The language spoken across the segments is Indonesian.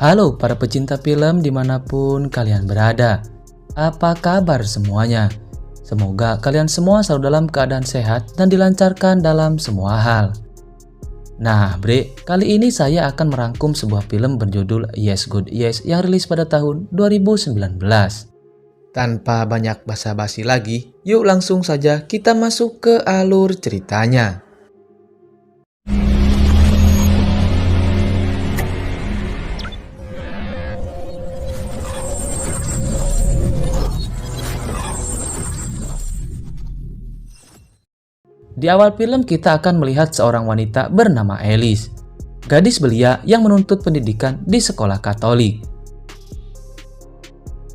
Halo para pecinta film dimanapun kalian berada. Apa kabar semuanya? Semoga kalian semua selalu dalam keadaan sehat dan dilancarkan dalam semua hal. Nah bre, kali ini saya akan merangkum sebuah film berjudul Yes Good Yes yang rilis pada tahun 2019. Tanpa banyak basa-basi lagi, yuk langsung saja kita masuk ke alur ceritanya. Di awal film kita akan melihat seorang wanita bernama Alice, gadis belia yang menuntut pendidikan di sekolah Katolik.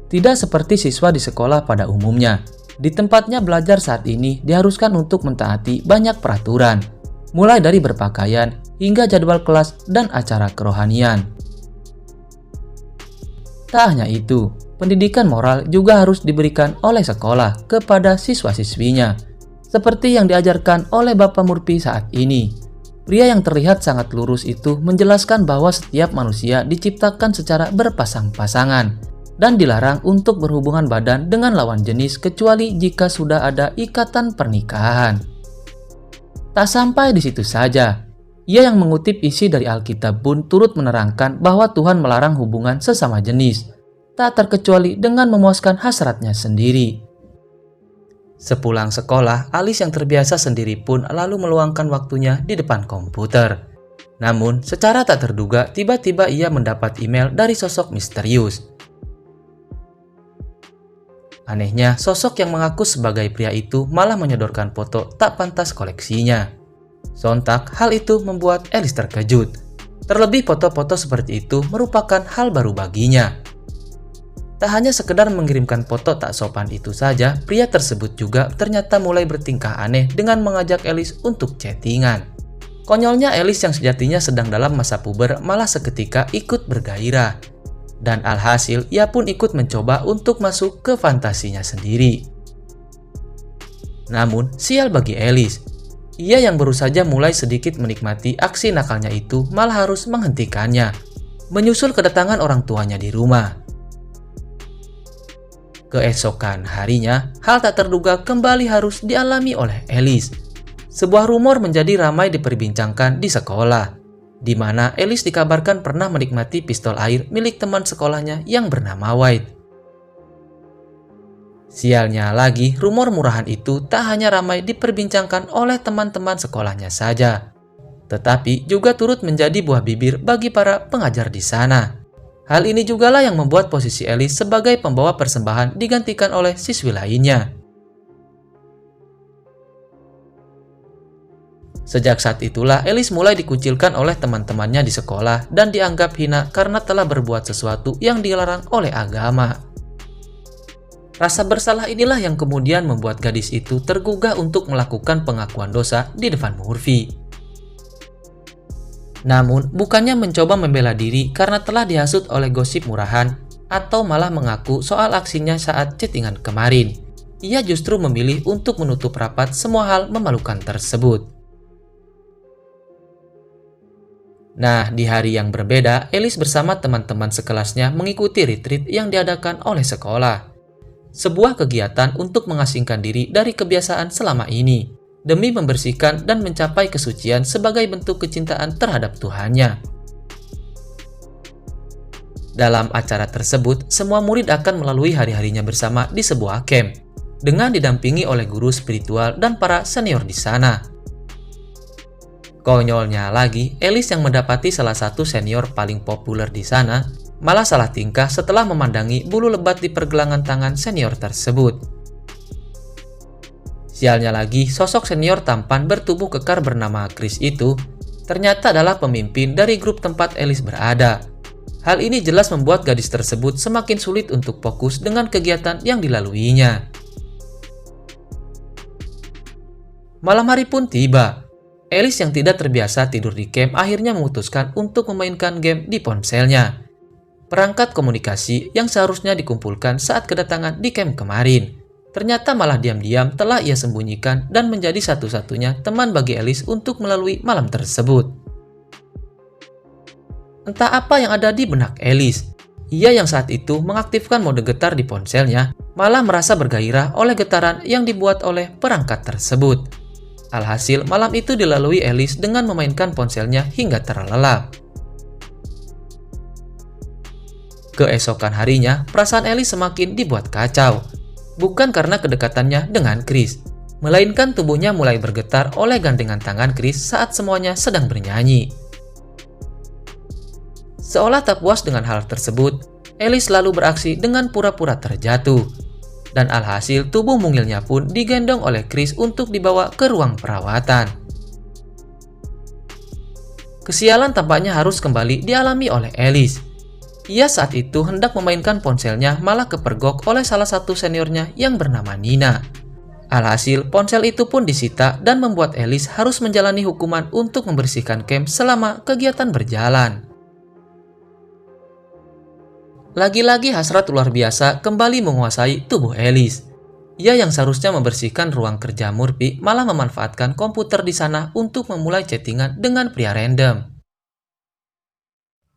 Tidak seperti siswa di sekolah pada umumnya, di tempatnya belajar saat ini diharuskan untuk mentaati banyak peraturan, mulai dari berpakaian hingga jadwal kelas dan acara kerohanian. Tak hanya itu, pendidikan moral juga harus diberikan oleh sekolah kepada siswa-siswinya, seperti yang diajarkan oleh Bapak Murphy saat ini. Pria yang terlihat sangat lurus itu menjelaskan bahwa setiap manusia diciptakan secara berpasang-pasangan dan dilarang untuk berhubungan badan dengan lawan jenis kecuali jika sudah ada ikatan pernikahan. Tak sampai di situ saja, ia yang mengutip isi dari Alkitab pun turut menerangkan bahwa Tuhan melarang hubungan sesama jenis, tak terkecuali dengan memuaskan hasratnya sendiri. Sepulang sekolah, Alice yang terbiasa sendiri pun lalu meluangkan waktunya di depan komputer. Namun, secara tak terduga, tiba-tiba ia mendapat email dari sosok misterius. Anehnya, sosok yang mengaku sebagai pria itu malah menyodorkan foto tak pantas koleksinya. Sontak, hal itu membuat Alice terkejut. Terlebih foto-foto seperti itu merupakan hal baru baginya. Tak hanya sekedar mengirimkan foto tak sopan itu saja, pria tersebut juga ternyata mulai bertingkah aneh dengan mengajak Alice untuk chattingan. Konyolnya Alice yang sejatinya sedang dalam masa puber malah seketika ikut bergairah. Dan alhasil ia pun ikut mencoba untuk masuk ke fantasinya sendiri. Namun sial bagi Alice, ia yang baru saja mulai sedikit menikmati aksi nakalnya itu malah harus menghentikannya, menyusul kedatangan orang tuanya di rumah. Keesokan harinya, hal tak terduga kembali harus dialami oleh Alice. Sebuah rumor menjadi ramai diperbincangkan di sekolah, di mana Alice dikabarkan pernah menikmati pistol air milik teman sekolahnya yang bernama White. Sialnya lagi, rumor murahan itu tak hanya ramai diperbincangkan oleh teman-teman sekolahnya saja, tetapi juga turut menjadi buah bibir bagi para pengajar di sana. Hal ini jugalah yang membuat posisi Alice sebagai pembawa persembahan digantikan oleh siswi lainnya. Sejak saat itulah Alice mulai dikucilkan oleh teman-temannya di sekolah dan dianggap hina karena telah berbuat sesuatu yang dilarang oleh agama. Rasa bersalah inilah yang kemudian membuat gadis itu tergugah untuk melakukan pengakuan dosa di depan Murphy. Namun, bukannya mencoba membela diri karena telah dihasut oleh gosip murahan atau malah mengaku soal aksinya saat chattingan kemarin. Ia justru memilih untuk menutup rapat semua hal memalukan tersebut. Nah, di hari yang berbeda, Alice bersama teman-teman sekelasnya mengikuti retreat yang diadakan oleh sekolah. Sebuah kegiatan untuk mengasingkan diri dari kebiasaan selama ini, demi membersihkan dan mencapai kesucian sebagai bentuk kecintaan terhadap Tuhannya. Dalam acara tersebut, semua murid akan melalui hari-harinya bersama di sebuah camp, dengan didampingi oleh guru spiritual dan para senior di sana. Konyolnya lagi, Alice yang mendapati salah satu senior paling populer di sana, malah salah tingkah setelah memandangi bulu lebat di pergelangan tangan senior tersebut. Sialnya lagi, sosok senior tampan bertubuh kekar bernama Chris itu ternyata adalah pemimpin dari grup tempat Alice berada. Hal ini jelas membuat gadis tersebut semakin sulit untuk fokus dengan kegiatan yang dilaluinya. Malam hari pun tiba. Alice yang tidak terbiasa tidur di camp akhirnya memutuskan untuk memainkan game di ponselnya. Perangkat komunikasi yang seharusnya dikumpulkan saat kedatangan di camp kemarin, ternyata malah diam-diam telah ia sembunyikan dan menjadi satu-satunya teman bagi Alice untuk melalui malam tersebut. Entah apa yang ada di benak Alice. Ia yang saat itu mengaktifkan mode getar di ponselnya, malah merasa bergairah oleh getaran yang dibuat oleh perangkat tersebut. Alhasil, malam itu dilalui Alice dengan memainkan ponselnya hingga terlelap. Keesokan harinya, perasaan Alice semakin dibuat kacau. Bukan karena kedekatannya dengan Chris, melainkan tubuhnya mulai bergetar oleh gandengan tangan Chris saat semuanya sedang bernyanyi. Seolah tak puas dengan hal tersebut, Alice lalu beraksi dengan pura-pura terjatuh. Dan alhasil tubuh mungilnya pun digendong oleh Chris untuk dibawa ke ruang perawatan. Kesialan tampaknya harus kembali dialami oleh Alice. Ia saat itu hendak memainkan ponselnya malah kepergok oleh salah satu seniornya yang bernama Nina. Alhasil ponsel itu pun disita dan membuat Alice harus menjalani hukuman untuk membersihkan camp selama kegiatan berjalan. Lagi-lagi hasrat luar biasa kembali menguasai tubuh Alice. Ia yang seharusnya membersihkan ruang kerja Murphy malah memanfaatkan komputer di sana untuk memulai chattingan dengan pria random.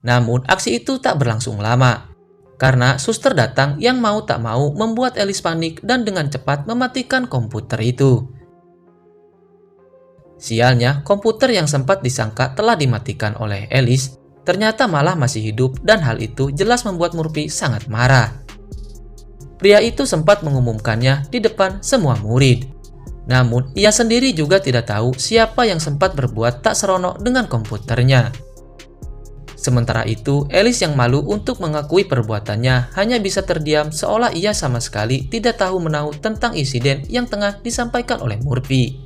Namun aksi itu tak berlangsung lama, karena suster datang yang mau tak mau membuat Alice panik dan dengan cepat mematikan komputer itu. Sialnya, komputer yang sempat disangka telah dimatikan oleh Alice ternyata malah masih hidup dan hal itu jelas membuat Murphy sangat marah. Pria itu sempat mengumumkannya di depan semua murid. Namun, ia sendiri juga tidak tahu siapa yang sempat berbuat tak seronok dengan komputernya. Sementara itu, Alice yang malu untuk mengakui perbuatannya hanya bisa terdiam seolah ia sama sekali tidak tahu menahu tentang insiden yang tengah disampaikan oleh Murphy.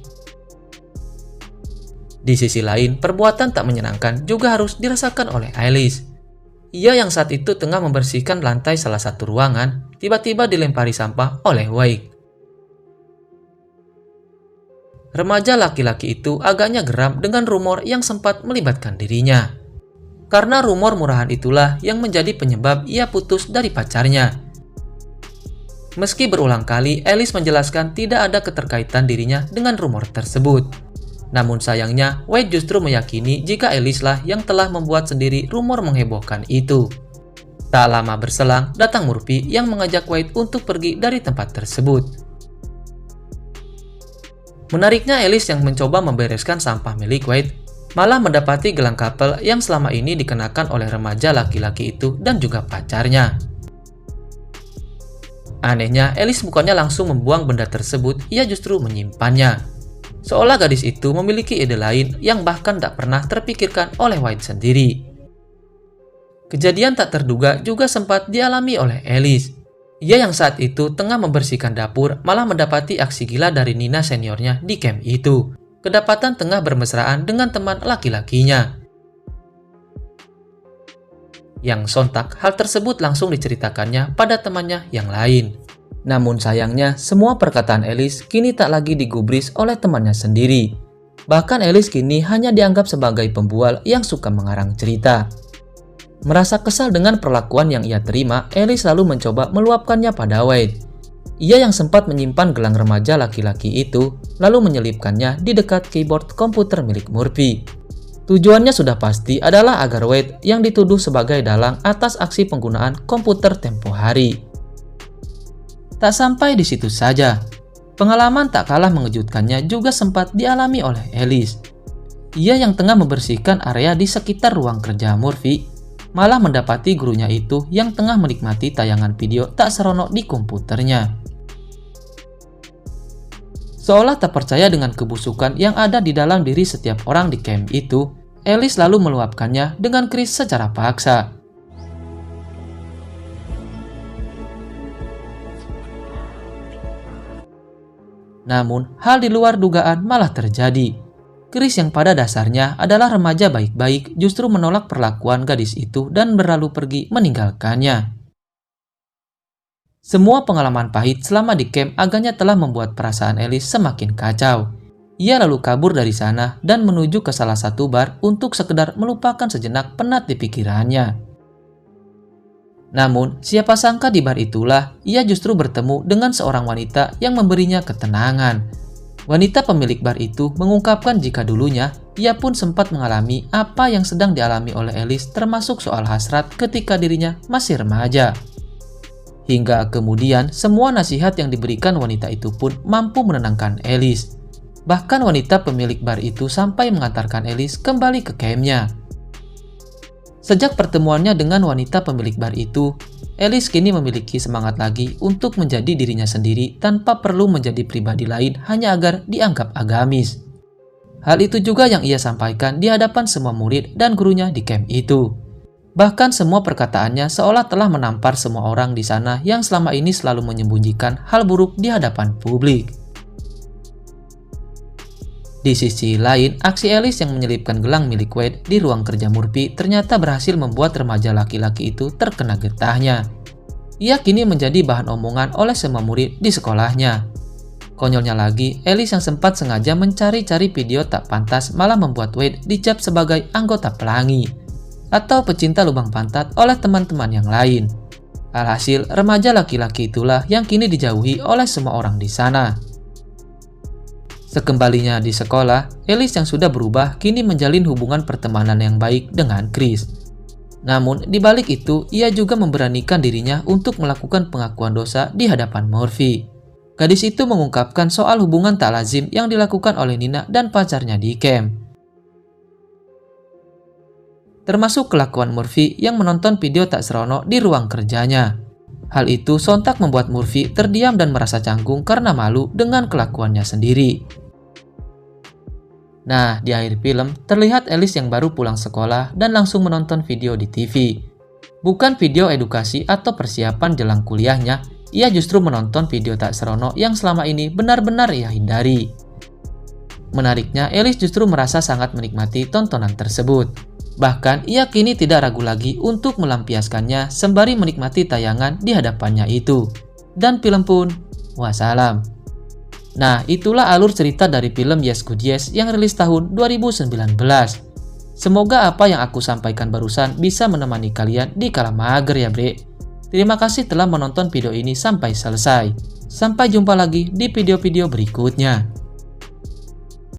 Di sisi lain, perbuatan tak menyenangkan juga harus dirasakan oleh Alice. Ia yang saat itu tengah membersihkan lantai salah satu ruangan, tiba-tiba dilempari sampah oleh Wade. Remaja laki-laki itu agaknya geram dengan rumor yang sempat melibatkan dirinya. Karena rumor murahan itulah yang menjadi penyebab ia putus dari pacarnya. Meski berulang kali Alice menjelaskan tidak ada keterkaitan dirinya dengan rumor tersebut. Namun sayangnya, Wade justru meyakini jika Alice lah yang telah membuat sendiri rumor menghebohkan itu. Tak lama berselang, datang Murphy yang mengajak Wade untuk pergi dari tempat tersebut. Menariknya, Alice yang mencoba membereskan sampah milik Wade malah mendapati gelang kapel yang selama ini dikenakan oleh remaja laki-laki itu dan juga pacarnya. Anehnya, Alice bukannya langsung membuang benda tersebut, ia justru menyimpannya. Seolah gadis itu memiliki ide lain yang bahkan tak pernah terpikirkan oleh Wade sendiri. Kejadian tak terduga juga sempat dialami oleh Alice. Ia yang saat itu tengah membersihkan dapur malah mendapati aksi gila dari Nina seniornya di camp itu. Kedapatan tengah bermesraan dengan teman laki-lakinya. Yang sontak hal tersebut langsung diceritakannya pada temannya yang lain. Namun sayangnya, semua perkataan Alice kini tak lagi digubris oleh temannya sendiri. Bahkan Alice kini hanya dianggap sebagai pembual yang suka mengarang cerita. Merasa kesal dengan perlakuan yang ia terima, Alice lalu mencoba meluapkannya pada Wade. Ia yang sempat menyimpan gelang remaja laki-laki itu, lalu menyelipkannya di dekat keyboard komputer milik Murphy. Tujuannya sudah pasti adalah agar Wade yang dituduh sebagai dalang atas aksi penggunaan komputer tempo hari. Tak sampai di situ saja, pengalaman tak kalah mengejutkannya juga sempat dialami oleh Alice. Ia yang tengah membersihkan area di sekitar ruang kerja Murphy, malah mendapati gurunya itu yang tengah menikmati tayangan video tak seronok di komputernya. Seolah tak percaya dengan kebusukan yang ada di dalam diri setiap orang di camp itu, Alice lalu meluapkannya dengan Chris secara paksa. Namun, hal di luar dugaan malah terjadi. Chris yang pada dasarnya adalah remaja baik-baik justru menolak perlakuan gadis itu dan berlalu pergi meninggalkannya. Semua pengalaman pahit selama di camp agaknya telah membuat perasaan Alice semakin kacau. Ia lalu kabur dari sana dan menuju ke salah satu bar untuk sekedar melupakan sejenak penat di pikirannya. Namun, siapa sangka di bar itulah ia justru bertemu dengan seorang wanita yang memberinya ketenangan. Wanita pemilik bar itu mengungkapkan jika dulunya ia pun sempat mengalami apa yang sedang dialami oleh Alice, termasuk soal hasrat ketika dirinya masih remaja. Hingga kemudian semua nasihat yang diberikan wanita itu pun mampu menenangkan Alice. Bahkan wanita pemilik bar itu sampai mengantarkan Alice kembali ke campnya. Sejak pertemuannya dengan wanita pemilik bar itu, Alice kini memiliki semangat lagi untuk menjadi dirinya sendiri tanpa perlu menjadi pribadi lain hanya agar dianggap agamis. Hal itu juga yang ia sampaikan di hadapan semua murid dan gurunya di camp itu. Bahkan semua perkataannya seolah telah menampar semua orang di sana yang selama ini selalu menyembunyikan hal buruk di hadapan publik. Di sisi lain, aksi Alice yang menyelipkan gelang milik Wade di ruang kerja Murphy ternyata berhasil membuat remaja laki-laki itu terkena getahnya. Ia kini menjadi bahan omongan oleh semua murid di sekolahnya. Konyolnya lagi, Alice yang sempat sengaja mencari-cari video tak pantas malah membuat Wade dicap sebagai anggota pelangi atau pecinta lubang pantat oleh teman-teman yang lain. Alhasil, remaja laki-laki itulah yang kini dijauhi oleh semua orang di sana. Sekembalinya di sekolah, Alice yang sudah berubah kini menjalin hubungan pertemanan yang baik dengan Chris. Namun, di balik itu, ia juga memberanikan dirinya untuk melakukan pengakuan dosa di hadapan Murphy. Gadis itu mengungkapkan soal hubungan tak lazim yang dilakukan oleh Nina dan pacarnya di camp. Termasuk kelakuan Murphy yang menonton video tak serono di ruang kerjanya. Hal itu sontak membuat Murphy terdiam dan merasa canggung karena malu dengan kelakuannya sendiri. Nah, di akhir film, terlihat Alice yang baru pulang sekolah dan langsung menonton video di TV. Bukan video edukasi atau persiapan jelang kuliahnya, ia justru menonton video tak serono yang selama ini benar-benar ia hindari. Menariknya, Alice justru merasa sangat menikmati tontonan tersebut. Bahkan, ia kini tidak ragu lagi untuk melampiaskannya sembari menikmati tayangan di hadapannya itu. Dan film pun, wassalam. Nah, itulah alur cerita dari film Yes Good Yes yang rilis tahun 2019. Semoga apa yang aku sampaikan barusan bisa menemani kalian di kala mager ya bre. Terima kasih telah menonton video ini sampai selesai. Sampai jumpa lagi di video-video berikutnya.